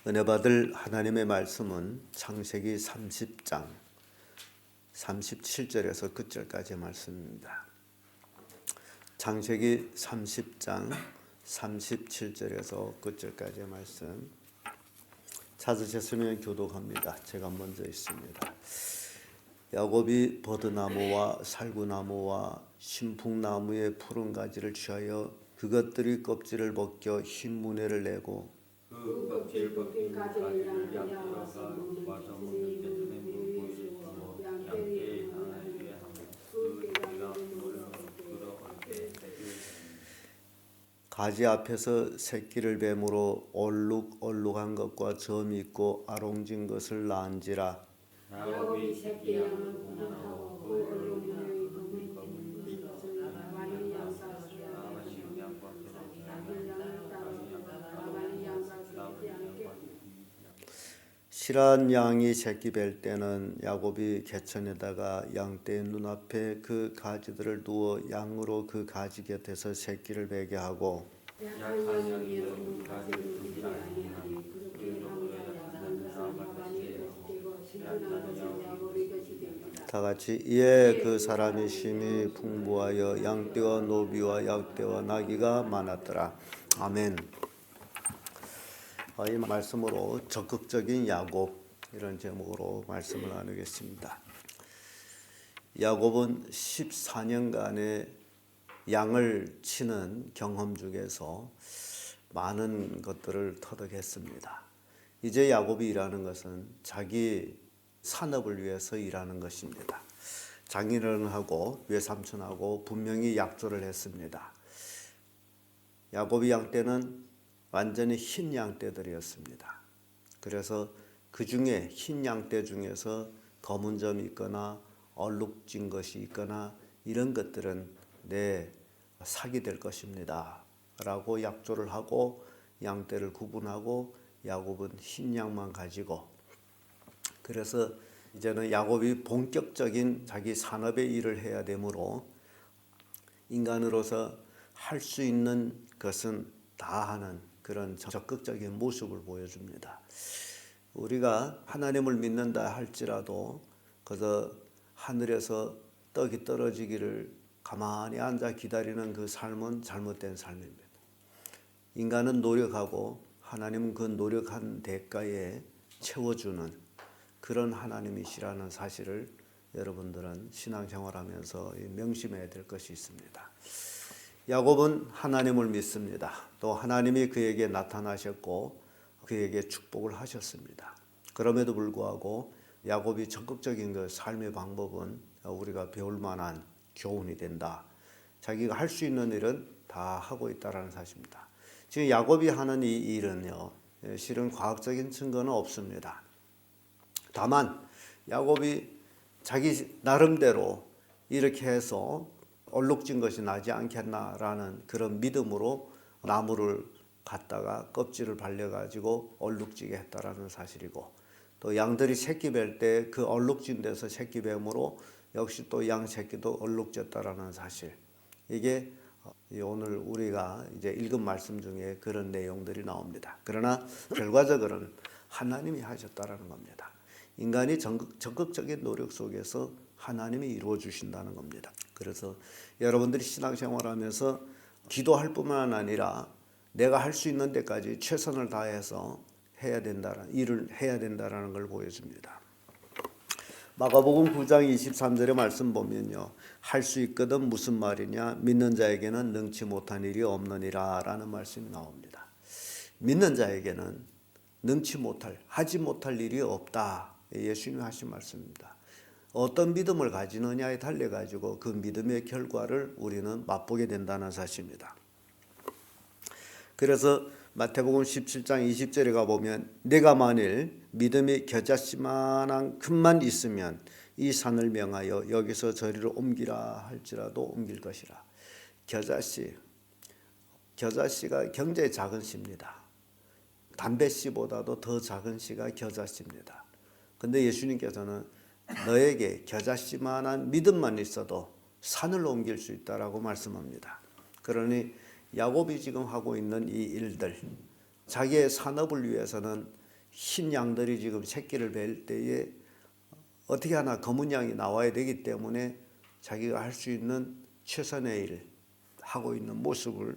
은혜 받을 하나님의 말씀은 창세기 30장 37절에서 끝절까지의 말씀입니다. 창세기 30장 37절에서 끝절까지의 말씀 찾으셨으면 교독합니다. 제가 먼저 있습니다. 야곱이 버드나무와 살구나무와 신풍나무의 푸른 가지를 취하여 그것들이 껍질을 벗겨 흰 문해를 내고 그 껍질 벗긴 가지를 양떼가 와서 먹는 베들레헴 보이고 양떼의 하나님의 하고 그 떼가 물어 들어올 때 가지 앞에서 새끼를 뱀으로 얼룩얼룩한 것과 점이 있고 아롱진 것을 낳은지라. 야곱이 새끼 양을 구분하고 그 얼룩무늬의 검은 것을 라반의 양과 라반의 양과 라반의 양을 따라 라반의 양과 새끼 양께 실한 양이 새끼 뵐 때는 야곱이 개천에다가 양떼의 눈앞에 그 가지들을 두어 양으로 그 가지 곁에서 새끼를 베게 하고 약한 양이 그 가지를 두지 아니하니 그렇게 하므로 약한 것은 라반의 것이 되고 신중한 것은 야곱의 것이 됩니다. 다 같이 이에 그 사람이 심히 풍부하여 양떼와 노비와 약떼와 나귀가 많았더라. 아멘. 이 말씀으로 적극적인 야곱 이런 제목으로 말씀을 나누겠습니다. 야곱은 14년간의 양을 치는 경험 중에서 많은 것들을 터득했습니다. 이제 야곱이 일하는 것은 자기 산업을 위해서 일하는 것입니다. 장인어른하고 외삼촌하고 분명히 약조를 했습니다. 야곱의 양떼는 완전히 흰 양떼들이었습니다. 그래서 그 중에 흰 양떼 중에서 검은 점이 있거나 얼룩진 것이 있거나 이런 것들은 내 삭이 될 것입니다 라고 약조를 하고 양떼를 구분하고 야곱은 흰 양만 가지고, 그래서 이제는 야곱이 본격적인 자기 산업의 일을 해야 되므로 인간으로서 할 수 있는 것은 다 하는 그런 적극적인 모습을 보여줍니다. 우리가 하나님을 믿는다 할지라도 그저 하늘에서 떡이 떨어지기를 가만히 앉아 기다리는 그 삶은 잘못된 삶입니다. 인간은 노력하고 하나님은 그 노력한 대가에 채워주는 그런 하나님이시라는 사실을 여러분들은 신앙생활하면서 명심해야 될 것이 있습니다. 야곱은 하나님을 믿습니다. 또 하나님이 그에게 나타나셨고 그에게 축복을 하셨습니다. 그럼에도 불구하고 야곱이 적극적인 그 삶의 방법은 우리가 배울 만한 교훈이 된다. 자기가 할 수 있는 일은 다 하고 있다는 사실입니다. 지금 야곱이 하는 이 일은요, 실은 과학적인 증거는 없습니다. 다만 야곱이 자기 나름대로 이렇게 해서 얼룩진 것이 나지 않겠나라는 그런 믿음으로 나무를 갖다가 껍질을 발려가지고 얼룩지게 했다라는 사실이고, 또 양들이 새끼 뵐 때 그 얼룩진 데서 새끼 뱀으로 역시 또 양 새끼도 얼룩졌다라는 사실, 이게 오늘 우리가 이제 읽은 말씀 중에 그런 내용들이 나옵니다. 그러나 결과적으로는 하나님이 하셨다라는 겁니다. 인간이 적극적인 노력 속에서 하나님이 이루어 주신다는 겁니다. 그래서 여러분들이 신앙생활하면서 기도할 뿐만 아니라 내가 할 수 있는 데까지 최선을 다해서 해야 된다는 일을 해야 된다는 걸 보여줍니다. 마가복음 9장 23절의 말씀 보면요, 할 수 있거든 무슨 말이냐, 믿는 자에게는 능치 못한 일이 없느니라 라는 말씀이 나옵니다. 믿는 자에게는 능치 못할, 하지 못할 일이 없다, 예수님이 하신 말씀입니다. 어떤 믿음을 가지느냐에 달려 가지고 그 믿음의 결과를 우리는 맛보게 된다는 사실입니다. 그래서 마태복음 17장 20절에 가보면 내가 만일 믿음이 겨자씨만한 큼만 있으면 이 산을 명하여 여기서 저리로 옮기라 할지라도 옮길 것이라. 겨자씨가 굉장히 작은 씨입니다. 담배씨보다도 더 작은 씨가 겨자씨입니다. 근데 예수님께서는 너에게 겨자씨만한 믿음만 있어도 산을 옮길 수 있다라고 말씀합니다. 그러니 야곱이 지금 하고 있는 이 일들, 자기의 산업을 위해서는 흰 양들이 지금 새끼를 뵐 때에 어떻게 하나 검은 양이 나와야 되기 때문에 자기가 할 수 있는 최선의 일을 하고 있는 모습을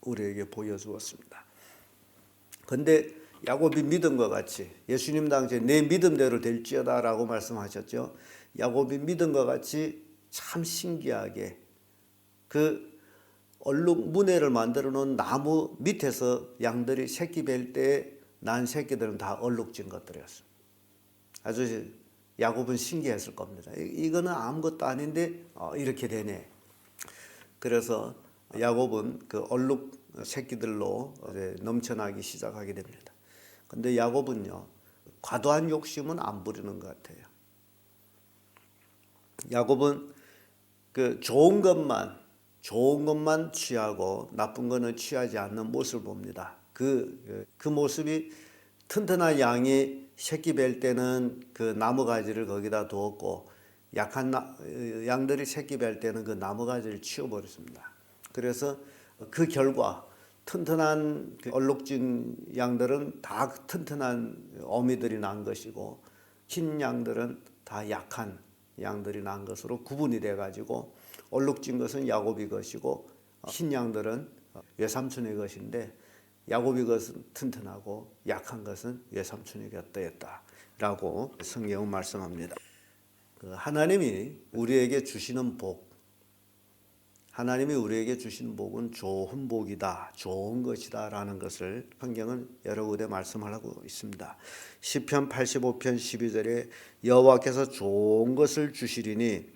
우리에게 보여주었습니다. 그런데 야곱이 믿은 것 같이 예수님 당시에 내 믿음대로 될지어다라고 말씀하셨죠. 야곱이 믿은 것 같이 참 신기하게 그 얼룩 문해를 만들어 놓은 나무 밑에서 양들이 새끼 뵐 때 난 새끼들은 다 얼룩진 것들이었습니다. 아주 야곱은 신기했을 겁니다. 이거는 아무것도 아닌데 이렇게 되네. 그래서 야곱은 그 얼룩 새끼들로 넘쳐나기 시작하게 됩니다. 근데 야곱은요, 과도한 욕심은 안 부리는 것 같아요. 야곱은 그 좋은 것만 취하고 나쁜 거는 취하지 않는 모습을 봅니다. 그 모습이 튼튼한 양이 새끼 뵐 때는 그 나무가지를 거기다 두었고 약한 양들이 새끼 뵐 때는 그 나무가지를 치워버렸습니다. 그래서 그 결과 튼튼한 얼룩진 양들은 다 튼튼한 어미들이 난 것이고 흰 양들은 다 약한 양들이 난 것으로 구분이 돼가지고 얼룩진 것은 야곱이 것이고 흰 양들은 외삼촌의 것인데 야곱이 것은 튼튼하고 약한 것은 외삼촌의 것이었다라고 성경은 말씀합니다. 하나님이 우리에게 주시는 복, 하나님이 우리에게 주신 복은 좋은 복이다, 좋은 것이다 라는 것을 성경은 여러 군데 말씀하고 있습니다. 시편 85편 12절에 여호와께서 좋은 것을 주시리니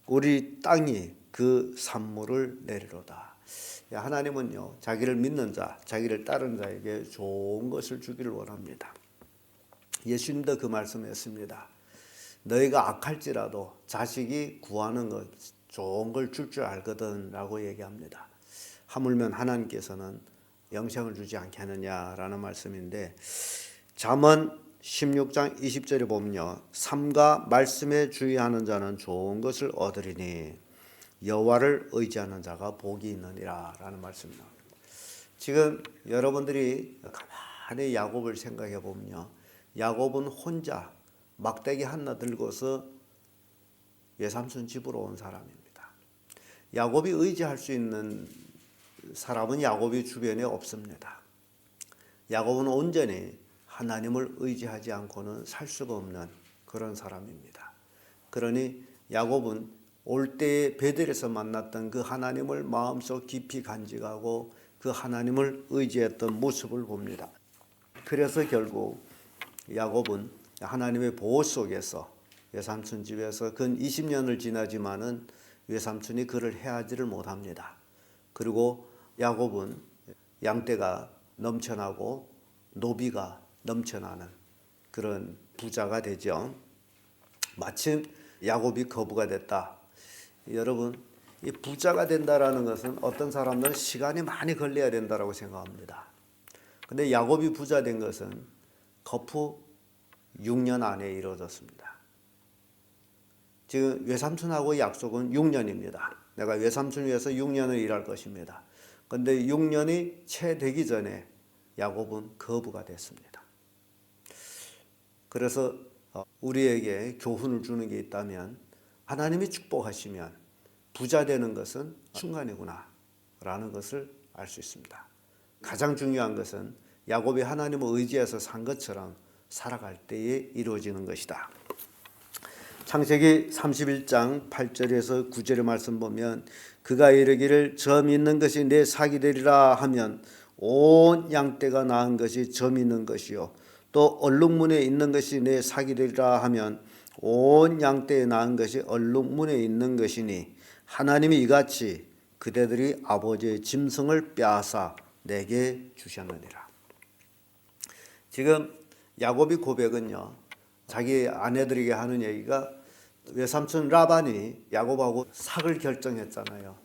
우리 땅이 그 산물을 내리로다. 하나님은요, 자기를 믿는 자, 자기를 따르는 자에게 좋은 것을 주기를 원합니다. 예수님도 그 말씀했습니다. 너희가 악할지라도 자식이 구하는 것 좋은 걸 줄 줄 알거든 라고 얘기합니다. 하물며 하나님께서는 영생을 주지 않겠느냐라는 말씀인데 잠언 16장 20절에 보면요, 삼가 말씀에 주의하는 자는 좋은 것을 얻으리니 여호와를 의지하는 자가 복이 있느니라 라는 말씀이 나옵니다. 지금 여러분들이 가만히 야곱을 생각해 보면요, 야곱은 혼자 막대기 하나 들고서 외삼촌 집으로 온 사람입니다. 야곱이 의지할 수 있는 사람은 야곱이 주변에 없습니다. 야곱은 온전히 하나님을 의지하지 않고는 살 수가 없는 그런 사람입니다. 그러니 야곱은 올 때에 베델에서 만났던 그 하나님을 마음속 깊이 간직하고 그 하나님을 의지했던 모습을 봅니다. 그래서 결국 야곱은 하나님의 보호 속에서 외삼촌 집에서 근 20년을 지나지만은 외삼촌이 그를 해하지를 못합니다. 그리고 야곱은 양떼가 넘쳐나고 노비가 넘쳐나는 그런 부자가 되죠. 마침 야곱이 거부가 됐다. 여러분, 이 부자가 된다라는 것은 어떤 사람들은 시간이 많이 걸려야 된다라고 생각합니다. 근데 야곱이 부자 된 것은 거푸 6년 안에 이루어졌습니다. 지금 외삼촌하고 약속은 6년입니다. 내가 외삼촌 위해서 6년을 일할 것입니다. 그런데 6년이 채 되기 전에 야곱은 거부가 됐습니다. 그래서 우리에게 교훈을 주는 게 있다면 하나님이 축복하시면 부자 되는 것은 순간이구나 라는 것을 알 수 있습니다. 가장 중요한 것은 야곱이 하나님을 의지해서 산 것처럼 살아갈 때에 이루어지는 것이다. 창세기 31장 8절에서 9절의 말씀 보면 그가 이르기를 점 있는 것이 내 삭이 되리라 하면 온 양떼가 낳은 것이 점 있는 것이요 또 얼룩무늬에 있는 것이 내 삭이 되리라 하면 온 양떼에 낳은 것이 얼룩무늬에 있는 것이니 하나님이 이같이 그대들이 아버지의 짐승을 빼앗아 내게 주셨느니라. 지금 야곱의 고백은요, 자기 아내들에게 하는 얘기가 외삼촌 라반이 야곱하고 삭을 결정했잖아요.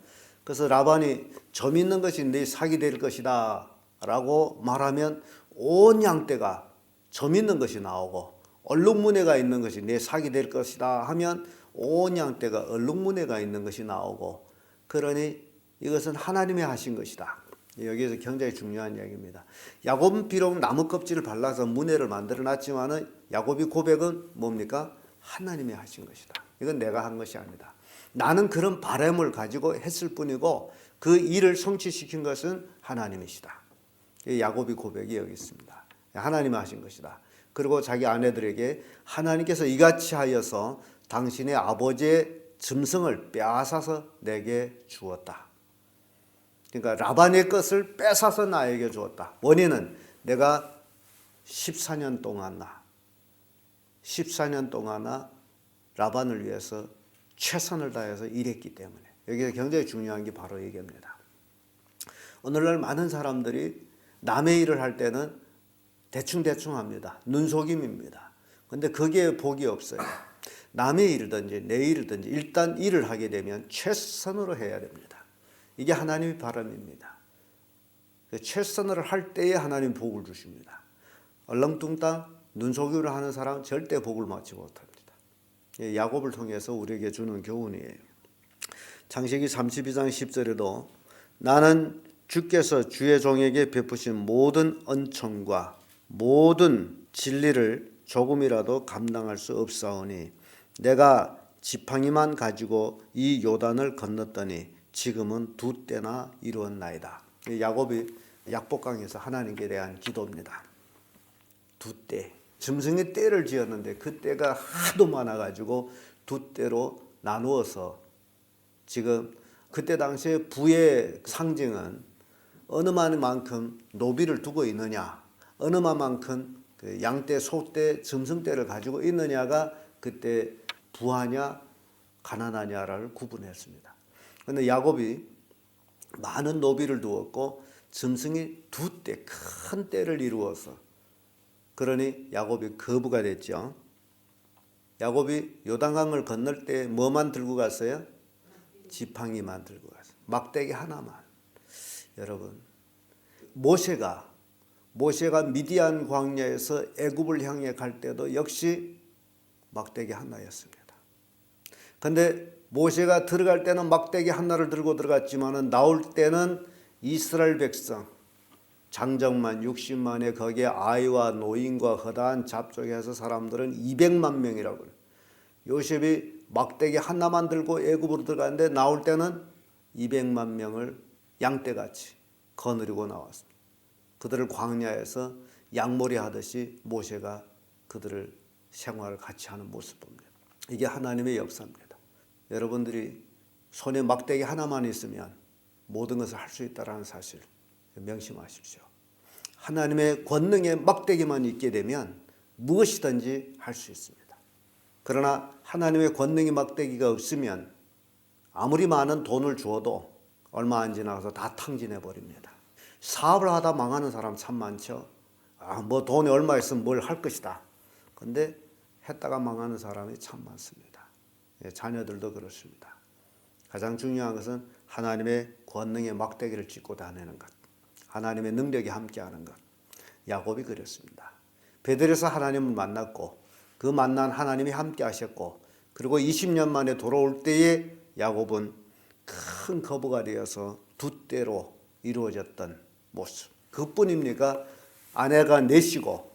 그래서 라반이 점 있는 것이 네 삭이 될 것이다 라고 말하면 온 양떼가 점 있는 것이 나오고 얼룩무늬가 있는 것이 내 삭이 될 것이다 하면 온 양떼가 얼룩무늬가 있는 것이 나오고, 그러니 이것은 하나님이 하신 것이다. 여기에서 굉장히 중요한 이야기입니다. 야곱은 비록 나무 껍질을 발라서 문해를 만들어 놨지만은 야곱의 고백은 뭡니까? 하나님이 하신 것이다. 이건 내가 한 것이 아니다. 나는 그런 바람을 가지고 했을 뿐이고 그 일을 성취시킨 것은 하나님이시다. 야곱의 고백이 여기 있습니다. 하나님이 하신 것이다. 그리고 자기 아내들에게 하나님께서 이같이 하여서 당신의 아버지의 짐승을 빼앗아서 내게 주었다. 그러니까 라반의 것을 뺏어서 나에게 주었다. 원인은 내가 14년 동안 라반을 위해서 최선을 다해서 일했기 때문에. 여기서 굉장히 중요한 게 바로 이겁니다. 오늘날 많은 사람들이 남의 일을 할 때는 대충 합니다. 눈속임입니다. 근데 거기에 복이 없어요. 남의 일이든지 내 일이든지 일단 일을 하게 되면 최선으로 해야 됩니다. 이게 하나님의 바람입니다. 최선을 할 때에 하나님 복을 주십니다. 얼렁뚱땅 눈속임을 하는 사람은 절대 복을 받지 못합니다. 야곱을 통해서 우리에게 주는 교훈이에요. 창세기 32장 10절에도 나는 주께서 주의 종에게 베푸신 모든恩宠과 모든 진리를 조금이라도 감당할 수 없사오니 내가 지팡이만 가지고 이 요단을 건넜더니 지금은 2때나 이루었나이다. 야곱이 약복강에서 하나님께 대한 기도입니다. 2때. 짐승의 떼를 지었는데 그 떼가 하도 많아가지고 2때로 나누어서 지금 그때 당시에 부의 상징은 어느 만큼 노비를 두고 있느냐, 어느 만큼 그 양떼, 소떼, 짐승떼를 가지고 있느냐가 그때 부하냐 가난하냐를 구분했습니다. 그런데 야곱이 많은 노비를 두었고 짐승이 2떼, 큰 떼를 이루어서 그러니 야곱이 거부가 됐죠. 야곱이 요단강을 건널 때 뭐만 들고 갔어요? 지팡이만 들고 갔어요. 막대기 하나만. 여러분, 모세가 미디안 광야에서 애굽을 향해 갈 때도 역시 막대기 하나였습니다. 그런데 모세가 들어갈 때는 막대기 하나를 들고 들어갔지만은 나올 때는 이스라엘 백성 장정만 60만에 거기에 아이와 노인과 허다한 잡족해서 사람들은 200만 명이라고 그래요. 요셉이 막대기 하나만 들고 애굽으로 들어갔는데 나올 때는 200만 명을 양떼같이 거느리고 나왔습니다. 그들을 광야에서 양몰이 하듯이 모세가 그들을 생활을 같이 하는 모습 봅니다. 이게 하나님의 역사입니다. 여러분들이 손에 막대기 하나만 있으면 모든 것을 할 수 있다는 사실 명심하십시오. 하나님의 권능의 막대기만 있게 되면 무엇이든지 할 수 있습니다. 그러나 하나님의 권능의 막대기가 없으면 아무리 많은 돈을 주어도 얼마 안 지나서 다 탕진해 버립니다. 사업을 하다 망하는 사람 참 많죠. 뭐 돈이 얼마 있으면 뭘 할 것이다. 근데 했다가 망하는 사람이 참 많습니다. 자녀들도 그렇습니다. 가장 중요한 것은 하나님의 권능의 막대기를 짚고 다니는 것. 하나님의 능력이 함께하는 것. 야곱이 그랬습니다. 베들에서 하나님을 만났고 그 만난 하나님이 함께 하셨고 그리고 20년 만에 돌아올 때에 야곱은 큰 거부가 되어서 2때로 이루어졌던 모습. 그뿐입니까? 아내가 넷이고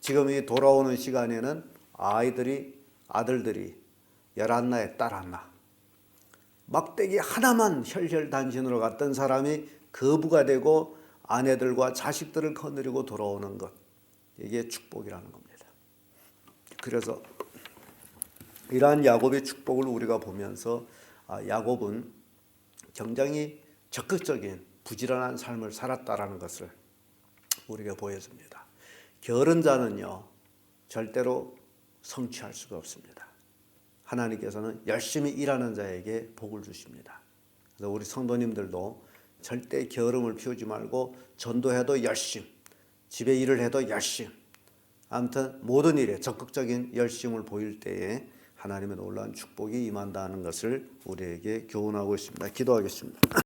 지금 이 돌아오는 시간에는 아들들이 11에 딸 하나. 막대기 하나만 혈혈단신으로 갔던 사람이 거부가 되고 아내들과 자식들을 거느리고 돌아오는 것. 이게 축복이라는 겁니다. 그래서 이러한 야곱의 축복을 우리가 보면서 야곱은 굉장히 적극적인 부지런한 삶을 살았다라는 것을 우리가 보여줍니다. 게으른 자는요 절대로 성취할 수가 없습니다. 하나님께서는 열심히 일하는 자에게 복을 주십니다. 그래서 우리 성도님들도 절대 게으름을 피우지 말고 전도해도 열심, 집에 일을 해도 열심, 아무튼 모든 일에 적극적인 열심을 보일 때에 하나님의 놀라운 축복이 임한다는 것을 우리에게 교훈하고 있습니다. 기도하겠습니다.